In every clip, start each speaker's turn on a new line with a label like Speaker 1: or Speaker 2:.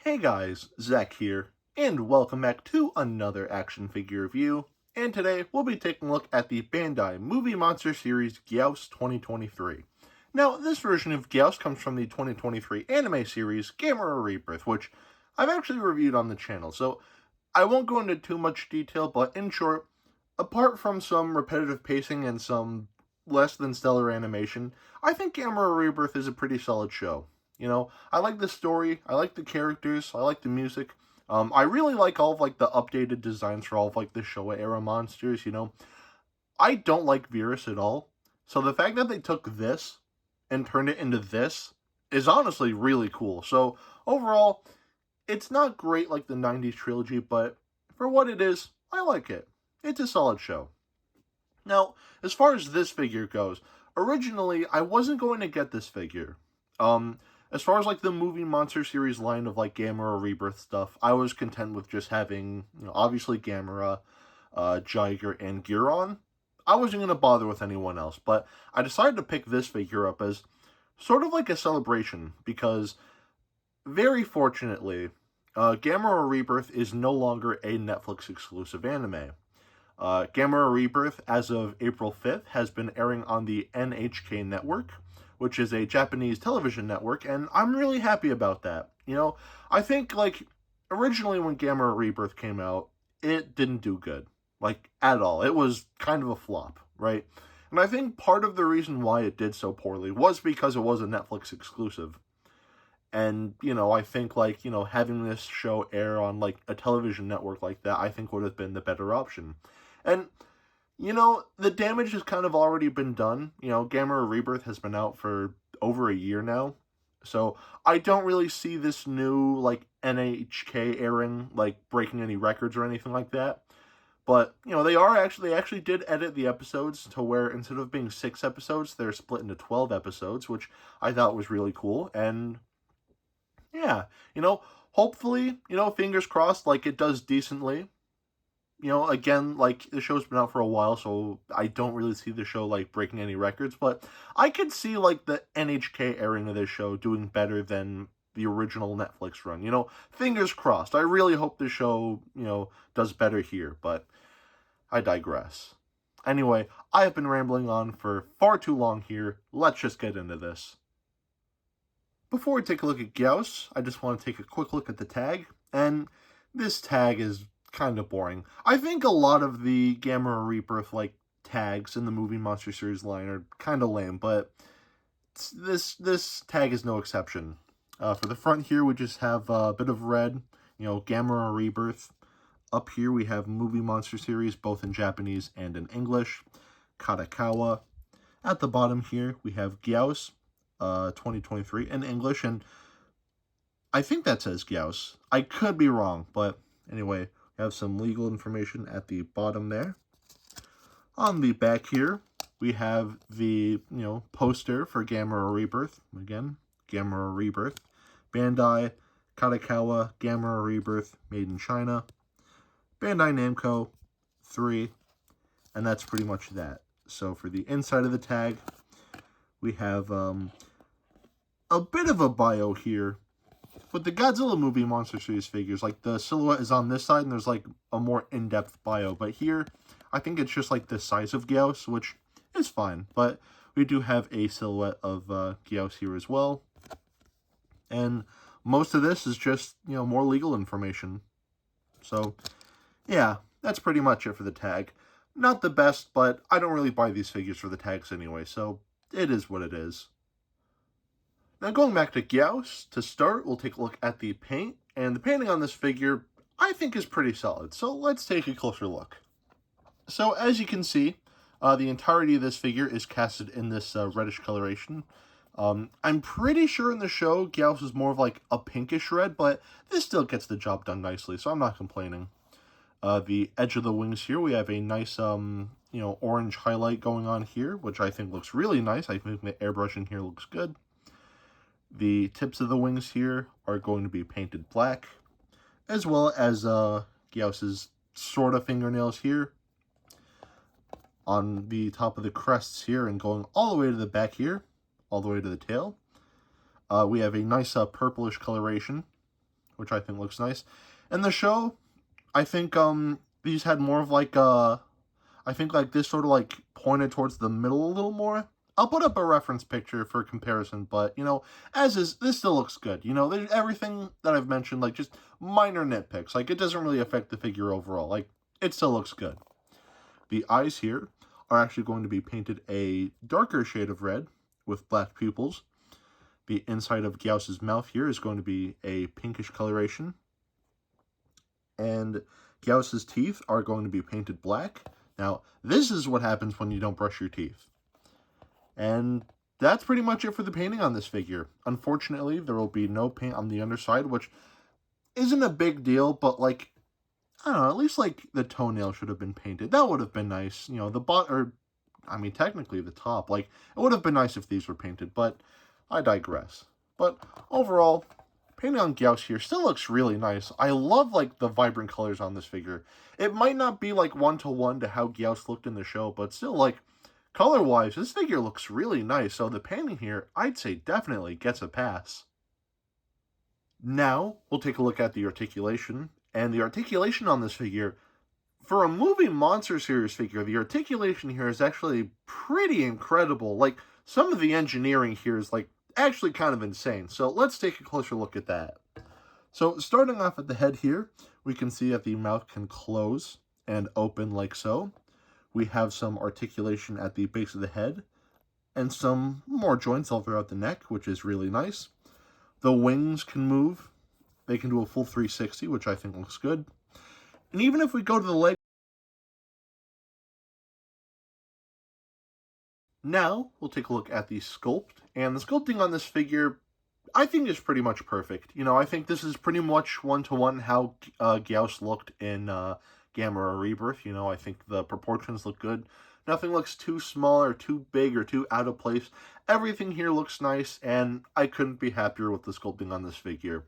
Speaker 1: Hey guys, Zack here, and welcome back to another action figure review. And today we'll be taking a look at the Bandai Movie Monster Series Gyaos 2023. Now, this version of Gyaos comes from the 2023 anime series Gamera Rebirth, which I've actually reviewed on the channel, so I won't go into too much detail, but in short, apart from some repetitive pacing and some less than stellar animation, I think Gamera Rebirth is a pretty solid show. I like the story, I like the characters, I like the music. I really like all of the updated designs for all of the Showa era monsters. I don't like Virus at all. So the fact that they took this and turned it into this is honestly really cool. So overall, it's not great like the 90s trilogy, but for what it is, I like it. It's a solid show. Now, as far as this figure goes, originally I wasn't going to get this figure. As far as the movie Monster Series line of Gamera Rebirth stuff, I was content with just having, obviously Gamera, Jiger, and Giron. I wasn't going to bother with anyone else, but I decided to pick this figure up as sort of like a celebration, because very fortunately, Gamera Rebirth is no longer a Netflix exclusive anime. Gamera Rebirth, as of April 5th, has been airing on the NHK network, which is a Japanese television network, and I'm really happy about that. I think, originally when Gamera Rebirth came out, it didn't do good. At all. It was kind of a flop, right? And I think part of the reason why it did so poorly was because it was a Netflix exclusive. And, I think, having this show air on, a television network like that, I think would have been the better option. And the damage has kind of already been done. Gamera Rebirth has been out for over a year now. So I don't really see this new, NHK airing, breaking any records or anything like that. But, they actually did edit the episodes to where instead of being 6 episodes, they're split into 12 episodes, which I thought was really cool. And, yeah, hopefully, fingers crossed, it does decently. Again, the show's been out for a while, so I don't really see the show, breaking any records, but I could see, the NHK airing of this show doing better than the original Netflix run. Fingers crossed. I really hope the show, does better here, but I digress. Anyway, I have been rambling on for far too long here. Let's just get into this. Before we take a look at Gyaos, I just want to take a quick look at the tag, and this tag is kind of boring. I think a lot of the Gamera Rebirth tags in the movie Monster Series line are kind of lame, but this tag is no exception. For the front here, we just have a bit of red, Gamera Rebirth. Up here, we have movie Monster Series, both in Japanese and in English. Katakawa. At the bottom here, we have Gyaos, 2023 in English, and I think that says Gyaos. I could be wrong, but anyway, we have some legal information at the bottom there. On the back here, we have the, poster for Gamera Rebirth. Again, Gamera Rebirth. Bandai, Katakawa, Gamera Rebirth, made in China. Bandai Namco, 3. And that's pretty much that. So for the inside of the tag, we have a bit of a bio here. But the Godzilla movie Monster Series figures, the silhouette is on this side, and there's, a more in-depth bio. But here, I think it's just, the size of Gyaos, which is fine. But we do have a silhouette of Gyaos here as well. And most of this is just, more legal information. So, yeah, that's pretty much it for the tag. Not the best, but I don't really buy these figures for the tags anyway, so it is what it is. Now, going back to Gyaos, to start, we'll take a look at the paint. And the painting on this figure, I think, is pretty solid. So let's take a closer look. So, as you can see, the entirety of this figure is casted in this reddish coloration. I'm pretty sure in the show, Gyaos is more of a pinkish red, but this still gets the job done nicely, so I'm not complaining. The edge of the wings here, we have a nice, orange highlight going on here, which I think looks really nice. I think the airbrush in here looks good. The tips of the wings here are going to be painted black, as well as Gyaos' sort of fingernails here. On the top of the crests here and going all the way to the back here, all the way to the tail, we have a nice purplish coloration which I think looks nice. And the show, I think these had more of like I think like this sort of like pointed towards the middle a little more. I'll put up a reference picture for comparison, but, you know, as is, this still looks good. You know, there's everything that I've mentioned, like, just minor nitpicks. Like, it doesn't really affect the figure overall. Like, it still looks good. The eyes here are actually going to be painted a darker shade of red with black pupils. The inside of Gyaos' mouth here is going to be a pinkish coloration. And Gyaos' teeth are going to be painted black. Now, this is what happens when you don't brush your teeth. And that's pretty much it for the painting on this figure. Unfortunately, there will be no paint on the underside, which isn't a big deal, but, like, I don't know, at least, like, the toenail should have been painted. That would have been nice. You know, technically the top. Like, it would have been nice if these were painted, but I digress. But overall, painting on Gyaos here still looks really nice. I love, like, the vibrant colors on this figure. It might not be, like, one-to-one to how Gyaos looked in the show, but still, like, color-wise, this figure looks really nice, so the painting here, I'd say definitely gets a pass. Now, we'll take a look at the articulation, and the articulation on this figure, for a movie monster series figure, the articulation here is actually pretty incredible. Like, some of the engineering here is, like, actually kind of insane, so let's take a closer look at that. So, starting off at the head here, we can see that the mouth can close and open like so. We have some articulation at the base of the head, and some more joints all throughout the neck, which is really nice. The wings can move. They can do a full 360, which I think looks good. And even if we go to the leg, now we'll take a look at the sculpt. And the sculpting on this figure, I think, is pretty much perfect. You know, I think this is pretty much one-to-one how Gyaos looked in Gamera Rebirth. You know, I think the proportions look good. Nothing looks too small or too big or too out of place. Everything here looks nice, and I couldn't be happier with the sculpting on this figure.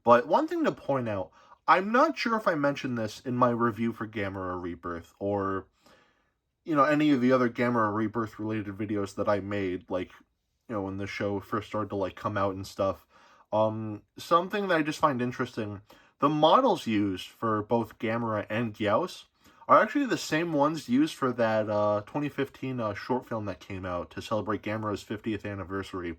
Speaker 1: But one thing to point out, I'm not sure if I mentioned this in my review for Gamera Rebirth, or, you know, any of the other Gamera Rebirth related videos that I made, like, you know, when the show first started to, like, come out and stuff. Something that I just find interesting, the models used for both Gamera and Gyaos are actually the same ones used for that 2015 short film that came out to celebrate Gamera's 50th anniversary,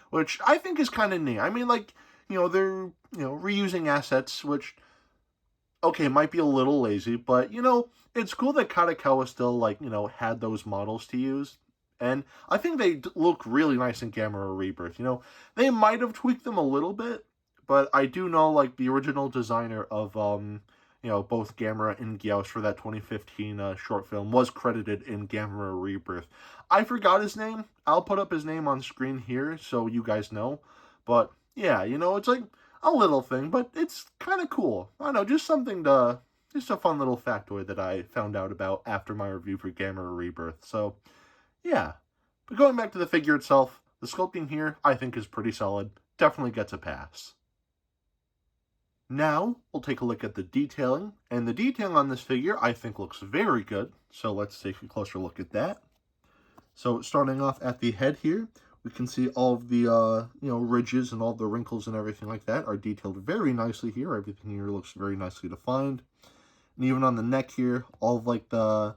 Speaker 1: which I think is kind of neat. I mean, like, you know, they're, you know, reusing assets, which, okay, might be a little lazy, but, you know, it's cool that Kadokawa still, like, you know, had those models to use. And I think they look really nice in Gamera Rebirth. You know, they might have tweaked them a little bit, but I do know, like, the original designer of, you know, both Gamera and Gyaos for that 2015 short film was credited in Gamera Rebirth. I forgot his name. I'll put up his name on screen here so you guys know. But, yeah, you know, it's like a little thing, but it's kind of cool. I don't know, just something to, just a fun little factoid that I found out about after my review for Gamera Rebirth. So, yeah. But going back to the figure itself, the sculpting here, I think, is pretty solid. Definitely gets a pass. Now, we'll take a look at the detailing, and the detailing on this figure, I think, looks very good. So let's take a closer look at that. So starting off at the head here, we can see all of the, you know, ridges and all the wrinkles and everything like that are detailed very nicely here. Everything here looks very nicely defined. And even on the neck here, all of, like, the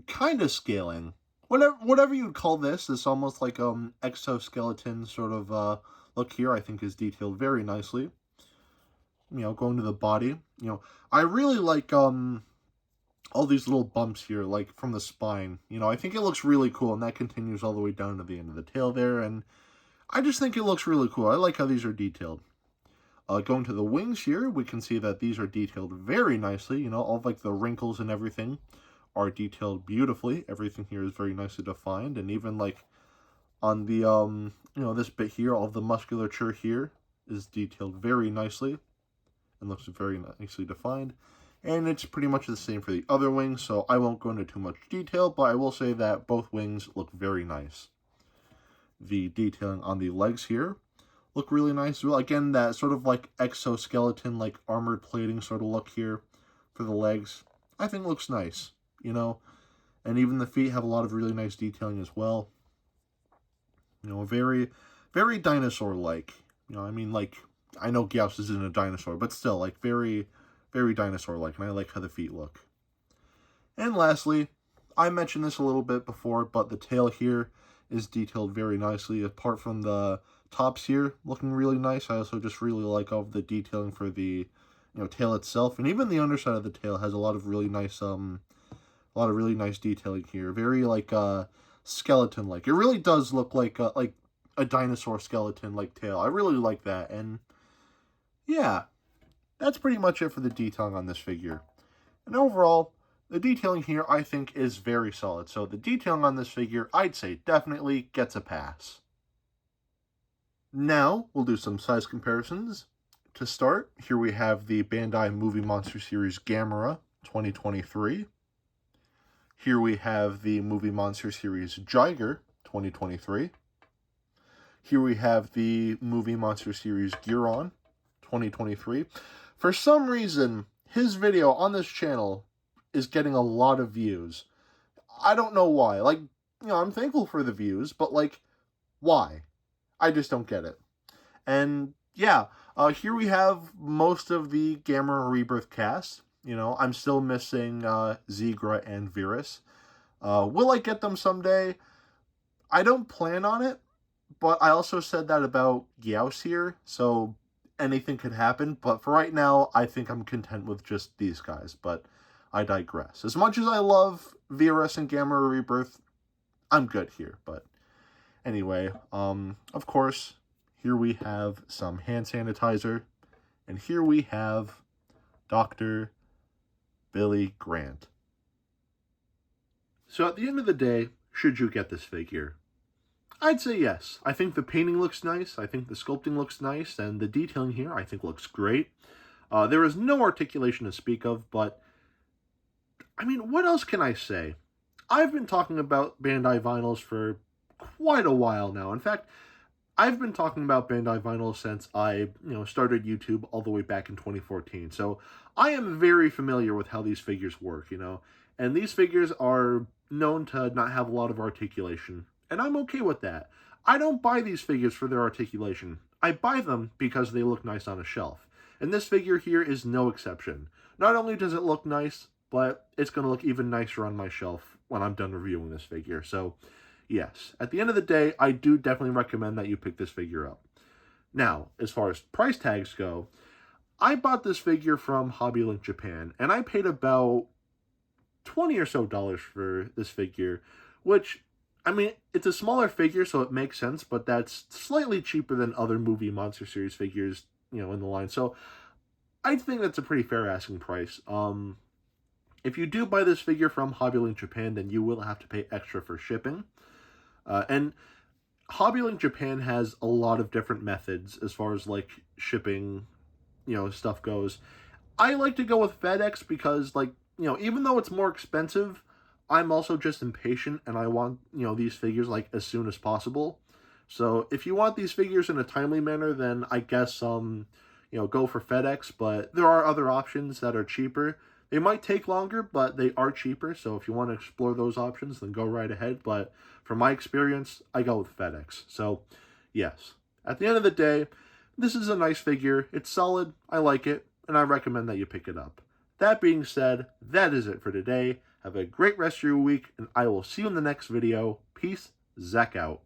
Speaker 1: kind of scaling, whatever you'd call this almost like exoskeleton sort of look here, I think is detailed very nicely. You know, going to the body, you know, I really like all these little bumps here, like from the spine. You know, I think it looks really cool, and that continues all the way down to the end of the tail there, and I just think it looks really cool. I like how these are detailed. Going to the wings here, we can see that these are detailed very nicely. You know, all of, like, the wrinkles and everything are detailed beautifully. Everything here is very nicely defined, and even, like, on the, you know, this bit here, all of the musculature here is detailed very nicely and looks very nicely defined. And it's pretty much the same for the other wings, so I won't go into too much detail, but I will say that both wings look very nice. The detailing on the legs here look really nice. Well, again, that sort of, like, exoskeleton, like, armored plating sort of look here for the legs, I think looks nice, you know. And even the feet have a lot of really nice detailing as well. You know, very, very dinosaur-like. You know, I mean, like, I know Gyaos isn't a dinosaur, but still, like, very, very dinosaur-like, and I like how the feet look. And lastly, I mentioned this a little bit before, but the tail here is detailed very nicely. Apart from the tops here looking really nice, I also just really like all of the detailing for the tail itself, and even the underside of the tail has a lot of really nice detailing here. Very like skeleton like. It really does look like a dinosaur skeleton like tail. I really like that, and yeah, that's pretty much it for the detailing on this figure. And overall, the detailing here, I think, is very solid. So the detailing on this figure, I'd say definitely gets a pass. Now, we'll do some size comparisons. To start, here we have the Bandai Movie Monster Series Gamera 2023. Here we have the Movie Monster Series Jiger 2023. Here we have the Movie Monster Series Giron 2023. For some reason, his video on this channel is getting a lot of views. I don't know why. Like, I'm thankful for the views, but, like, why? I just don't get it. And, yeah, here we have most of the Gamera Rebirth cast. I'm still missing Zigra and Virus. Will I get them someday? I don't plan on it, but I also said that about Gyaos here, so anything could happen. But for right now, I think I'm content with just these guys, but I digress. As much as I love Virus and Gamera Rebirth, I'm good here. But anyway, of course, here we have some hand sanitizer, and here we have Dr. Billy Grant. So at the end of the day, should you get this figure? I'd say yes. I think the painting looks nice, I think the sculpting looks nice, and the detailing here I think looks great. There is no articulation to speak of, but I mean, what else can I say? I've been talking about Bandai vinyls for quite a while now. In fact, I've been talking about Bandai vinyls since I, started YouTube all the way back in 2014. So I am very familiar with how these figures work, and these figures are known to not have a lot of articulation, and I'm okay with that. I don't buy these figures for their articulation. I buy them because they look nice on a shelf, and this figure here is no exception. Not only does it look nice, but it's going to look even nicer on my shelf when I'm done reviewing this figure. So yes, at the end of the day, I do definitely recommend that you pick this figure up. Now, as far as price tags go, I bought this figure from Hobby Link Japan, and I paid about $20 or so for this figure, which, I mean, it's a smaller figure, so it makes sense, but that's slightly cheaper than other Movie Monster Series figures, in the line. So I think that's a pretty fair asking price. If you do buy this figure from Hobby Link Japan, then you will have to pay extra for shipping. And Hobby Link Japan has a lot of different methods as far as, like, shipping, stuff goes. I like to go with FedEx because, like, even though it's more expensive, I'm also just impatient and I want, these figures, like, as soon as possible. So if you want these figures in a timely manner, then I guess, go for FedEx, but there are other options that are cheaper. They might take longer, but they are cheaper, so if you want to explore those options, then go right ahead. But from my experience, I go with FedEx. So, yes. At the end of the day, this is a nice figure. It's solid, I like it, and I recommend that you pick it up. That being said, that is it for today. Have a great rest of your week, and I will see you in the next video. Peace, Zack out.